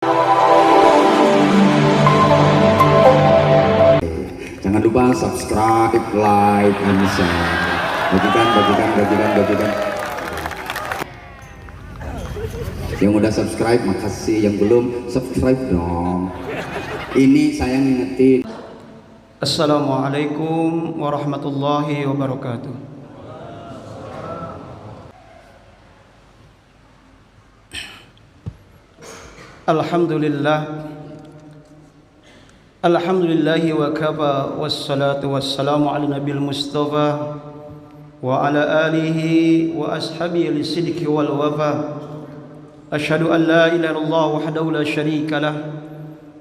Jangan lupa subscribe, like, and share. Bagikan. Yang udah subscribe makasih, yang belum subscribe dong. Ini saya ngingetin. Assalamualaikum warahmatullahi wabarakatuh. Alhamdulillahi wa kafa, wassalatu wassalamu ala nabil mustafa wa ala alihi wa ashabihi lisidki wal wafa. Asyhadu an la ilaha illallah wahdahu la syarika lah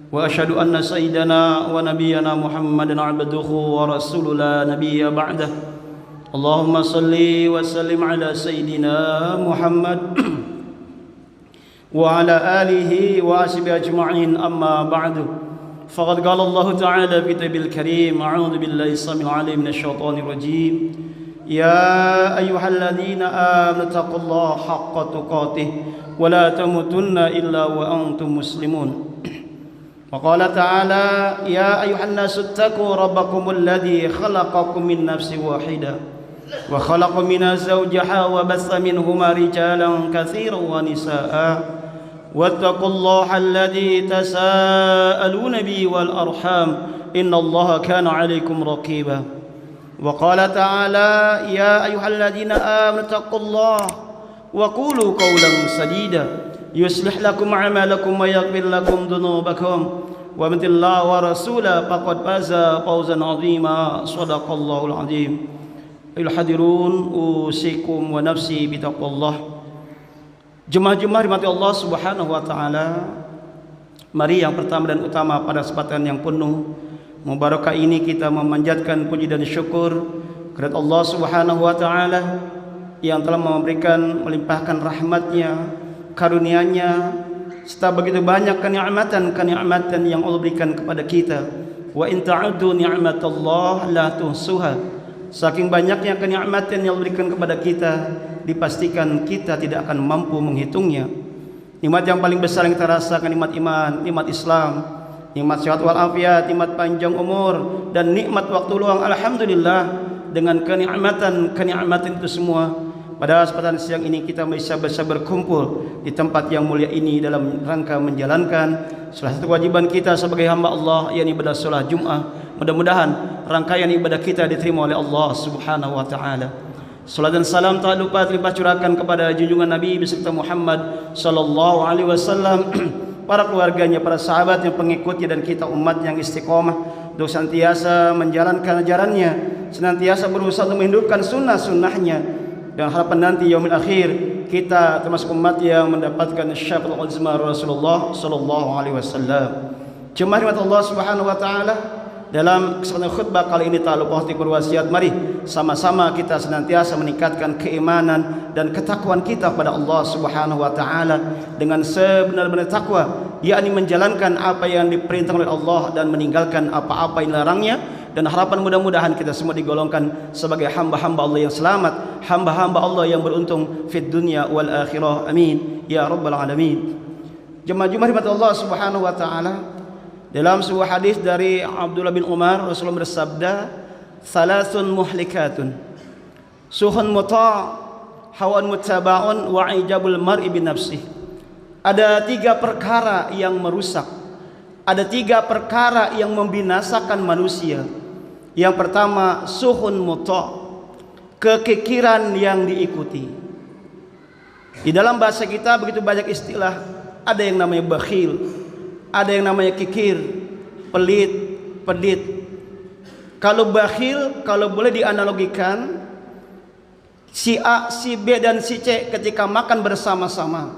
wa asyhadu anna sayyidana wa nabiyyana Muhammadan abduhu wa rasuluhu la nabiyya ba'dah. Allahumma salli wa sallim ala sayyidina Muhammad wa ala alihi wa ashabihi ajma'in, amma ba'du. فقد قال الله تعالى في كتابه الكريم: أعوذ بالله السميع العليم من الشيطان الرجيم. يا أيها الذين آمنوا اتقوا الله حق تقاته ولا تموتن إلا وأنتم مسلمون. وقال تعالى: يا أيها الناس اتقوا ربكم الذي خلقكم من نفس واحدة وخلق منها زوجها وبث منهما رجالا كثيرا ونساء واتقوا الله الذي تساءلون به والأرحام إن الله كان عليكم رقيبا. وقال تعالى: يا أيها الذين آمنوا اتقوا الله وقولوا قولا سديدا يصلح لكم أعمالكم ويغفر لكم ذنوبكم ومن يطع الله ورسوله فقد فاز فوزا عظيما. صدق الله العظيم. أيها الحاضرون، أوصيكم ونفسي بتقوى الله. Jemaah-jemaah dimati Allah Subhanahu wa taala, mari yang pertama dan utama pada kesempatan yang penuh mubarakah ini kita memanjatkan puji dan syukur kepada Allah Subhanahu wa taala yang telah memberikan, melimpahkan rahmatnya, karunia-Nya, serta begitu banyak kenikmatan yang Allah berikan kepada kita. Wa in ta'uddu ni'matallah la tuhsuha. Saking banyaknya kenikmatan yang Allah berikan kepada kita, dipastikan kita tidak akan mampu menghitungnya. Nikmat yang paling besar yang kita rasakan nikmat iman, nikmat Islam, nikmat sehat wal afiat, nikmat panjang umur, dan nikmat waktu luang. Alhamdulillah, dengan kenikmatan itu semua, pada kesempatan siang ini kita bisa berkumpul di tempat yang mulia ini dalam rangka menjalankan salah satu kewajiban kita sebagai hamba Allah, yakni ibadah salat Jumat. Mudah-mudahan rangkaian ibadah kita diterima oleh Allah Subhanahu wa taala. Salat dan salam tak lupa terlimpah curahkan kepada junjungan Nabi beserta Muhammad sallallahu alaihi wasallam, para keluarganya, para sahabatnya, pengikutnya, dan kita umat yang istiqomah untuk senantiasa menjalankan ajarannya, senantiasa berusaha untuk menghidupkan sunnah-sunnahnya, dan harapan nanti yaumil akhir kita termasuk umat yang mendapatkan syafaat uzma Rasulullah sallallahu alaihi wasallam. Jemaah Allah Subhanahu wa taala, dalam kesempatan khutbah kali ini tak lupa untuk berwasiat, mari sama-sama kita senantiasa meningkatkan keimanan dan ketakwaan kita pada Allah Subhanahu wa taala dengan sebenar-benar takwa, yakni menjalankan apa yang diperintahkan oleh Allah dan meninggalkan apa-apa yang dilarangnya. Dan harapan mudah-mudahan kita semua digolongkan sebagai hamba-hamba Allah yang selamat, hamba-hamba Allah yang beruntung fid dunya wal akhirah. Amin ya rabbal alamin. Jemaah-jemaah Allah Subhanahu wa taala, dalam sebuah hadis dari Abdullah bin Umar, Rasulullah bersabda, "Thalathun muhlikatun, suhun muta', hawan muttaba'un, wa ijabul mar'i bi nafsih." Ada tiga perkara yang merusak, ada tiga perkara yang membinasakan manusia. Yang pertama, suhun muta', kekikiran yang diikuti. Di dalam bahasa kita begitu banyak istilah, ada yang namanya bakhil, ada yang namanya kikir, pelit. Kalau bakhil, kalau boleh dianalogikan, si A, si B, dan si C ketika makan bersama-sama,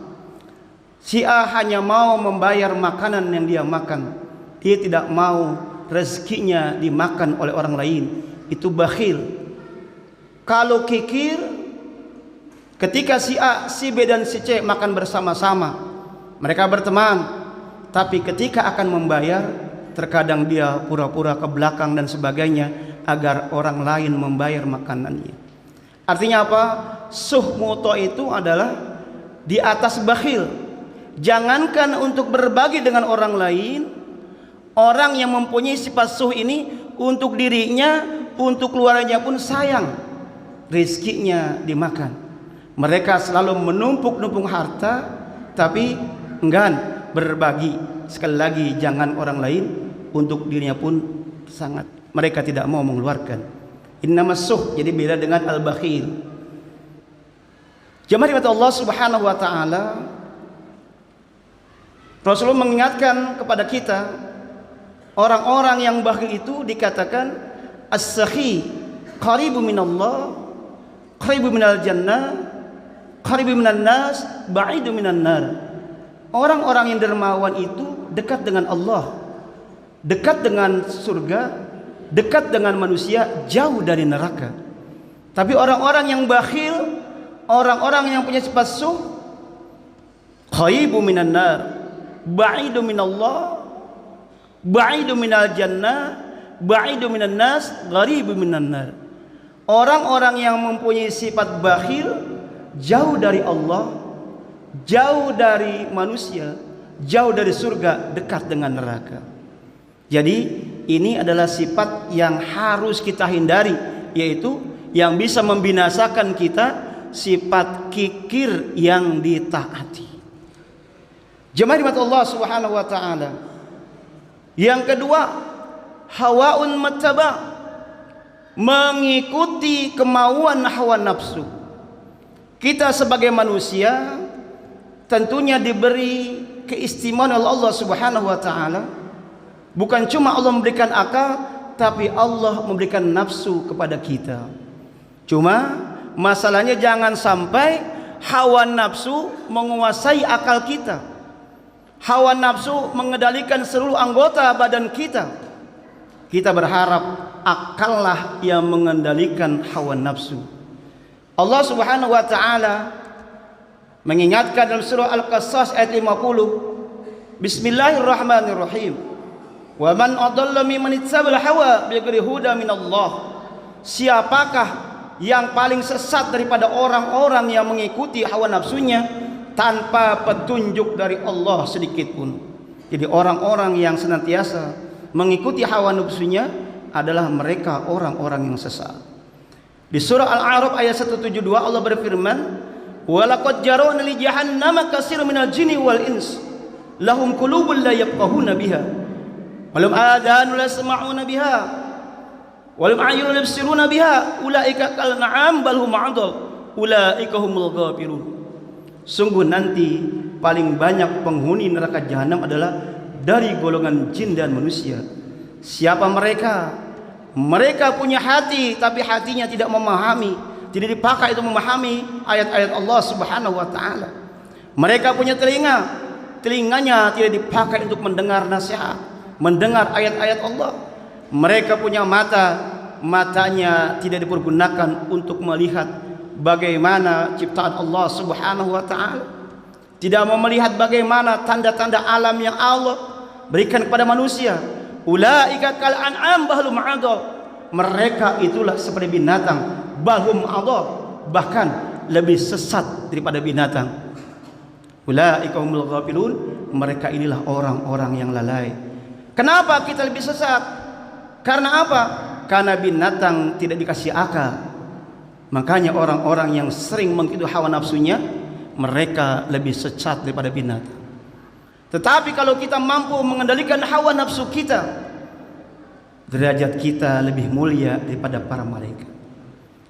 si A hanya mau membayar makanan yang dia makan, dia tidak mau rezekinya dimakan oleh orang lain. Itu bakhil. Kalau kikir, ketika si A, si B, dan si C makan bersama-sama, mereka berteman, tapi ketika akan membayar, terkadang dia pura-pura ke belakang dan sebagainya agar orang lain membayar makanannya. Artinya apa? Suhmuto itu adalah di atas bakhil, jangankan untuk berbagi dengan orang lain, orang yang mempunyai sifat suh ini untuk dirinya, untuk keluarganya pun sayang rizkinya dimakan. Mereka selalu menumpuk-numpuk harta tapi enggan berbagi. Sekali lagi, jangan orang lain, untuk dirinya pun sangat mereka tidak mau mengeluarkan. Innamas suh, jadi beda dengan al-bakhil. Jemaah rahmat Allah Subhanahu wa taala, Rasulullah mengingatkan kepada kita, orang-orang yang bakhil itu dikatakan as-sakhi qaribu minallah, qaribu minal jannah, qaribu minan nas, ba'idu minan nar. Orang-orang yang dermawan itu dekat dengan Allah, dekat dengan surga, dekat dengan manusia, jauh dari neraka. Tapi orang-orang yang bakhil, orang-orang yang punya sifat suh, qaribu minan nar, ba'idu minallah, ba'idu minal jannah, ba'idu minan nas, gharibu minan nar. Orang-orang yang mempunyai sifat bakhil, jauh dari Allah, jauh dari manusia, jauh dari surga, dekat dengan neraka. Jadi ini adalah sifat yang harus kita hindari, yaitu yang bisa membinasakan kita, sifat kikir yang ditaati. Jemaah rahmat Allah Subhanahu wa taala. Yang kedua, hawaun mattaba, mengikuti kemauan hawa nafsu. Kita sebagai manusia tentunya diberi keistimewaan oleh Allah Subhanahu wa taala. Bukan cuma Allah memberikan akal, tapi Allah memberikan nafsu kepada kita. Cuma masalahnya jangan sampai hawa nafsu menguasai akal kita. Hawa nafsu mengendalikan seluruh anggota badan kita. Kita berharap akallah yang mengendalikan hawa nafsu. Allah Subhanahu wa taala mengingatkan dalam surah Al-Qasas ayat 50, Bismillahirrahmanirrahim, wa man adalla mimman ittaba'al hawa bighairi huda minallah. Siapakah yang paling sesat daripada orang-orang yang mengikuti hawa nafsunya tanpa petunjuk dari Allah sedikit pun. Jadi orang-orang yang senantiasa mengikuti hawa nafsunya adalah mereka orang-orang yang sesat. Di surah Al-A'raf ayat 172 Allah berfirman, walaqad jarana li jahannama katsirun minal jinni wal ins lahum qulubun la yafqahuna biha walahum adhanun la yasma'una biha walahum a'yunun la yubsiruna biha ulaika kal na'am bal hum adall ulaika humul ghafirun. Sungguh nanti paling banyak penghuni neraka jahanam adalah dari golongan jin dan manusia. Siapa mereka? Mereka punya hati tapi hatinya tidak memahami, tidak dipakai untuk memahami ayat-ayat Allah Subhanahu wa taala. Mereka punya telinga, telinganya tidak dipakai untuk mendengar nasihat, mendengar ayat-ayat Allah. Mereka punya mata, matanya tidak dipergunakan untuk melihat bagaimana ciptaan Allah Subhanahu wa taala. Tidak mau melihat bagaimana tanda-tanda alam yang Allah berikan kepada manusia. Ulaika kal an'am bahlum adall. Mereka itulah seperti binatang, bahum adall, bahkan lebih sesat daripada binatang. Ulaika humul ghafilun. Mereka inilah orang-orang yang lalai. Kenapa kita lebih sesat? Karena apa? Karena binatang tidak dikasih akal. Makanya orang-orang yang sering mengikuti hawa nafsunya, mereka lebih sesat daripada binatang. Tetapi kalau kita mampu mengendalikan hawa nafsu kita, derajat kita lebih mulia daripada para malaikat.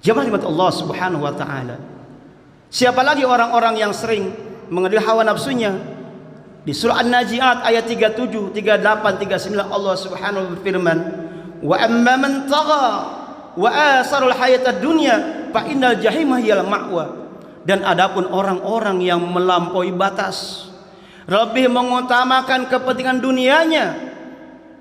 Jemaah rahmat Allah Subhanahu wa taala. Siapa lagi orang-orang yang sering mengendalikan hawa nafsunya? Di surah An-Naji'at ayat 37, 38, 39 Allah Subhanahu wa berfirman, "Wa amma man tagha wa asarul hayatad dunya fa innal jahima hiyal ma'wa." Dan adapun orang-orang yang melampaui batas, lebih mengutamakan kepentingan dunianya,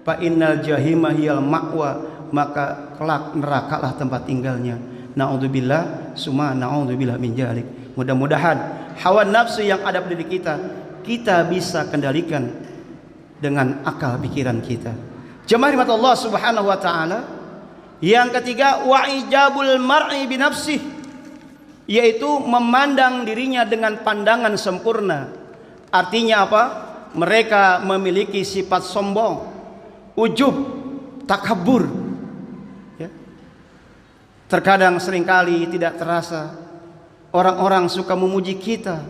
fa innal jahima hiyal ma'wa, maka kelak nerakalah tempat tinggalnya. Na'udzubillah summa na'udzubillah min dzalik. Mudah-mudahan hawa nafsu yang ada pada diri kita bisa kendalikan dengan akal pikiran kita. Jemaah rahmat Allah Subhanahu wa taala. Yang ketiga, wa ijabul mar'i bi nafsihi, yaitu memandang dirinya dengan pandangan sempurna. Artinya apa? Mereka memiliki sifat sombong, ujub, takabur. Ya. Terkadang seringkali tidak terasa orang-orang suka memuji kita.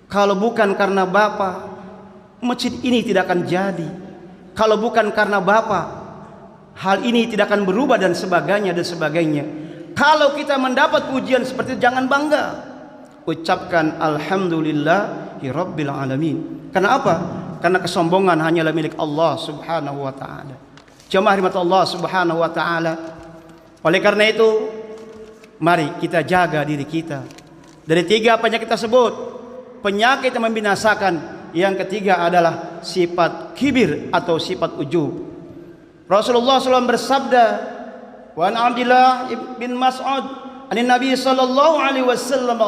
Kalau bukan karena Bapak, masjid ini tidak akan jadi. Kalau bukan karena Bapak, hal ini tidak akan berubah dan sebagainya dan sebagainya. Kalau kita mendapat pujian seperti itu, jangan bangga. Ucapkan alhamdulillahi rabbil alamin. Karena apa? Karena kesombongan hanyalah milik Allah Subhanahu wa taala. Jemaah rahmat Allah Subhanahu wa taala. Oleh karena itu, mari kita jaga diri kita dari 3 penyakit tersebut. Penyakit yang membinasakan. Yang ketiga adalah sifat kibir atau sifat ujub. Rasulullah SAW bersabda, wa an Abdullah bin Mas'ud an Nabi sallallahu alaihi wasallam,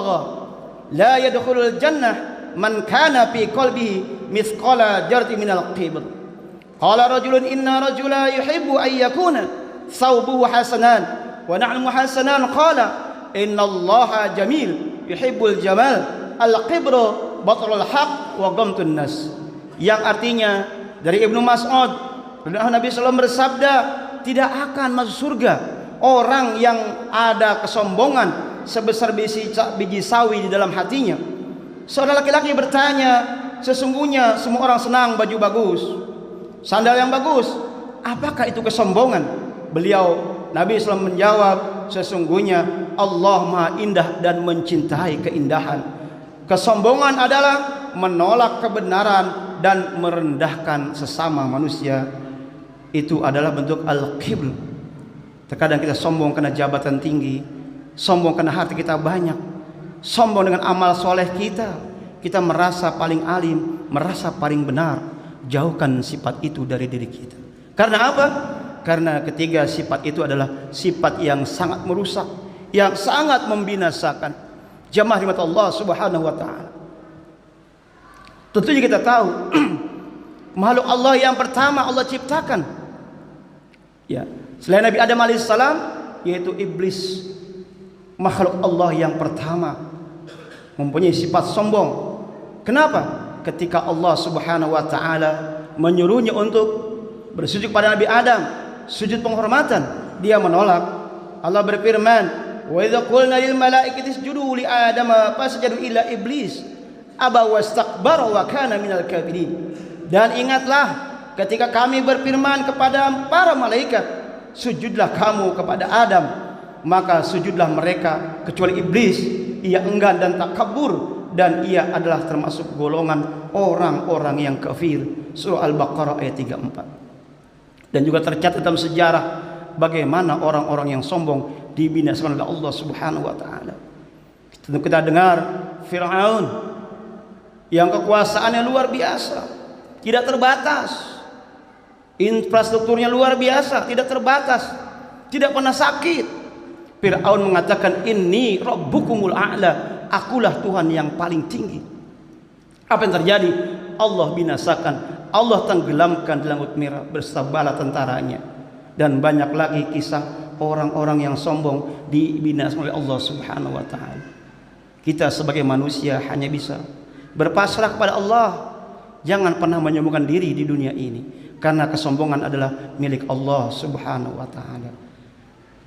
la yadkhulul jannah man kana fi qalbihi mithqala jarti minal kibr. Qala rajulun inna rajula yuhibbu an yakuna thawbuhu hasanan wa nahnu hasanan. Qala inna Allaha jamil yuhibbul jamal al-kibru batrul haq wa ghamtun nas. Yang artinya dari Ibnu Mas'ud, Nabi SAW bersabda, tidak akan masuk surga orang yang ada kesombongan sebesar biji sawi di dalam hatinya. Seorang laki-laki bertanya, sesungguhnya semua orang senang baju bagus, sandal yang bagus, apakah itu kesombongan? Beliau Nabi SAW menjawab, sesungguhnya Allah Maha Indah dan mencintai keindahan. Kesombongan adalah menolak kebenaran dan merendahkan sesama manusia. Itu adalah bentuk al-kibr. Terkadang kita sombong karena jabatan tinggi, sombong karena harta kita banyak, sombong dengan amal soleh kita. Kita merasa paling alim, merasa paling benar. Jauhkan sifat itu dari diri kita. Karena apa? Karena ketiga sifat itu adalah sifat yang sangat merusak, yang sangat membinasakan. Jamaah rahmat Allah Subhanahu wa taala. Tentunya kita tahu makhluk Allah yang pertama Allah ciptakan, ya, selain Nabi Adam alaihissalam, yaitu iblis, makhluk Allah yang pertama, mempunyai sifat sombong. Kenapa? Ketika Allah Subhanahu wa taala menyuruhnya untuk bersujud pada Nabi Adam, sujud penghormatan, dia menolak. Allah berfirman, wa idza qulna lil malaikati isjudu li adama fasajadu illa iblis aba wastakbara wa kana minal kafirin. Dan ingatlah ketika kami berfirman kepada para malaikat, sujudlah kamu kepada Adam, maka sujudlah mereka kecuali iblis. Ia enggan dan takabur, dan ia adalah termasuk golongan orang-orang yang kafir. Surah Al-Baqarah ayat 34. Dan juga tercatat dalam sejarah bagaimana orang-orang yang sombong dibinasakan oleh Allah Subhanahu wa taala. Kita dengar Firaun yang kekuasaannya luar biasa, tidak terbatas. Infrastrukturnya luar biasa, tidak terbatas, tidak pernah sakit. Firaun mengatakan, inni rabbukumul a'la, akulah Tuhan yang paling tinggi. Apa yang terjadi? Allah binasakan, Allah tenggelamkan di Laut Merah beserta bala tentaranya. Dan banyak lagi kisah orang-orang yang sombong dibinasakan oleh Allah Subhanahu wa taala. Kita sebagai manusia hanya bisa berpasrah kepada Allah. Jangan pernah menyombongkan diri di dunia ini, karena kesombongan adalah milik Allah Subhanahu wa taala.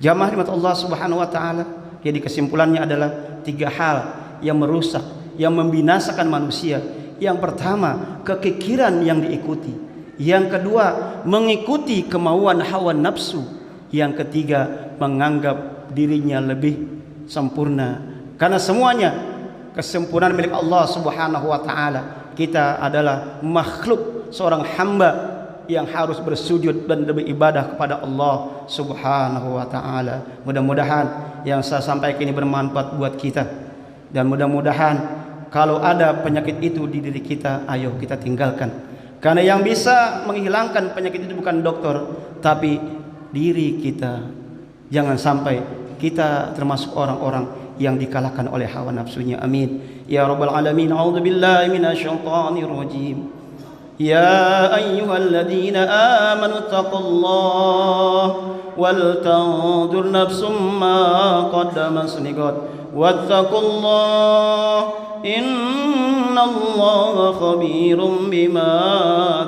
Jamaah rahmat Allah Subhanahu wa taala. Jadi kesimpulannya adalah 3 hal yang merusak, yang membinasakan manusia. Yang pertama, kekikiran yang diikuti. Yang kedua, mengikuti kemauan hawa nafsu. Yang ketiga, menganggap dirinya lebih sempurna. Karena semuanya kesempurnaan milik Allah Subhanahu wa taala. Kita adalah makhluk, seorang hamba yang harus bersujud dan beribadah kepada Allah Subhanahu wa taala. Mudah-mudahan yang saya sampaikan ini bermanfaat buat kita, dan mudah-mudahan kalau ada penyakit itu di diri kita, ayo kita tinggalkan. Karena yang bisa menghilangkan penyakit itu bukan dokter, tapi diri kita. Jangan sampai kita termasuk orang-orang yang dikalahkan oleh hawa nafsunya. Amin ya rabbal alamin. A'udzubillahi minasyaitonir rajim. Ya ayyuhalladzina amanu taqullaha wal tanzur nafsum ma qaddamat lighad wattaqullaha الله خبير بما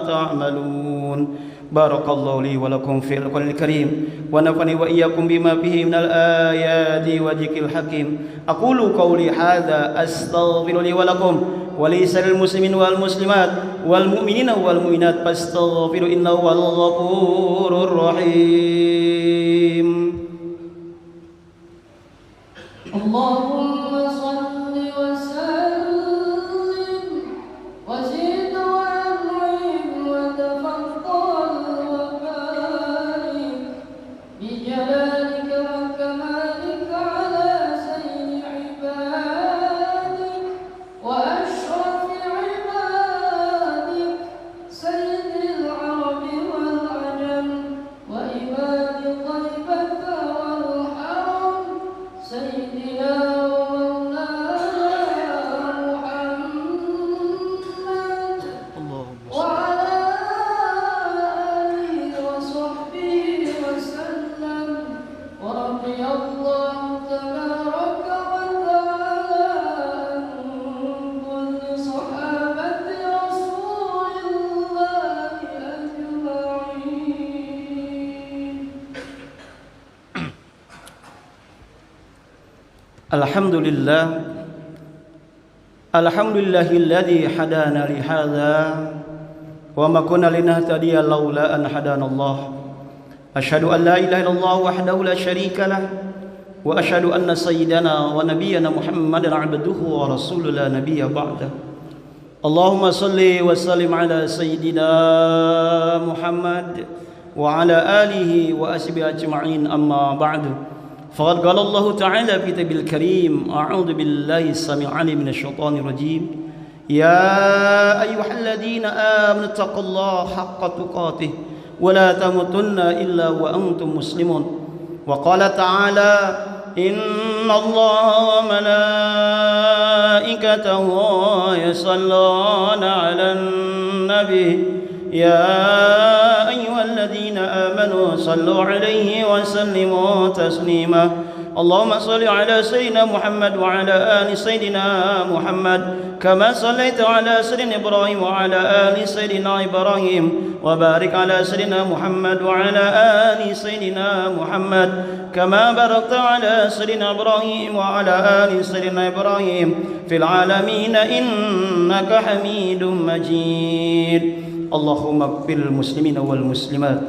تعملون. بارك الله لي ولكم في القرآن الكريم ونفعني وإياكم بما فيه من الآيات وذكر الحكيم. أقول قولي هذا أستغفر لي ولكم ولسائر المسلمين والمسلمات والمؤمنين والمؤمنات فاستغفروا إنه هو الغفور الرحيم. اللهم صل وسلم وزد وأنعم وتفضل وبارك بجلالك وكمالك على سيد عبادك وأشرف عبادك سيد العرب والعجم وإمام طيبة والحرم سيدنا ومولانا محمد وعلى آله وصحبه وسلم ورضي الله تبارك وتعالى عن كل صحابة رسول الله أجمعين. الحمد لله الذي هدانا لهذا وما كنا لنهتدي لولا أن هدانا الله. أشهد أن لا إله إلا الله وحده لا شريك له وأشهد أن سيدنا ونبينا محمدا عبده ورسوله لا نبي بعده. اللهم صل وسلم على سيدنا محمد وعلى آله وأصحابه أجمعين. أما بعد فقد قال الله تعالى في كتابه الكريم أعوذ بالله السميع العليم من الشيطان الرجيم يا أيها الذين آمنوا اتقوا الله حق تقاته ولا تموتن إلا وأنتم مسلمون. وقال تعالى إن الله وملائكته يصلون على النبي يا أيها الذين آمنوا صلوا عليه وسلموا تسليما. اللهم صل على سيدنا محمد وعلى آل سيدنا محمد كما صليت على سيدنا إبراهيم وعلى آل سيدنا إبراهيم وبارك على سيدنا محمد وعلى آل سيدنا محمد كما باركت على سيدنا إبراهيم وعلى آل سيدنا إبراهيم في العالمين إنك حميد مجيد. اللهم اغفر للمسلمين والمسلمات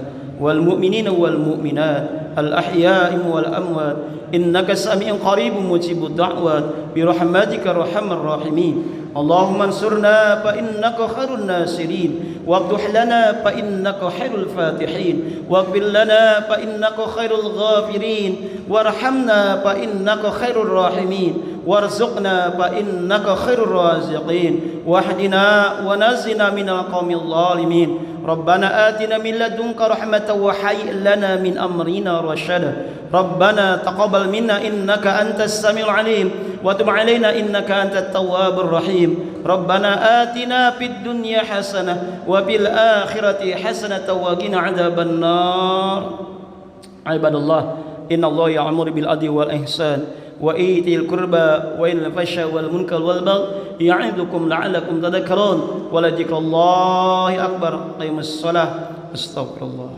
والمؤمنين والمؤمنات الأحياء والأموات إنك سميع قريب مجيب الدعوات برحمتك أرحم الراحمين. اللهم انصرنا فإنك خير الناصرين وافتح لنا فإنك خير الفاتحين واغفر لنا فإنك خير الغافرين وارحمنا فإنك خير الراحمين وارزقنا فإنك خير الرازقين واهدنا ونزنا من القوم الظالمين. ربنا آتنا من لدنك رحمة وهيئ لنا من أمرنا رشدا. ربنا تقبل منا إنك أنت السميع العليم وتب علينا إنك أنت التواب الرحيم. ربنا آتنا في الدنيا حسنة وفي الآخرة حسنة وقنا عذاب النار. عباد الله إن الله يأمر بالعدل والإحسان وإيتاء القربى وينهى عن الفحشاء والمنكر والبغي يعظكم لعلكم تذكرون ولذكر الله أكبر. قيموا الصلاة. أستغفر الله.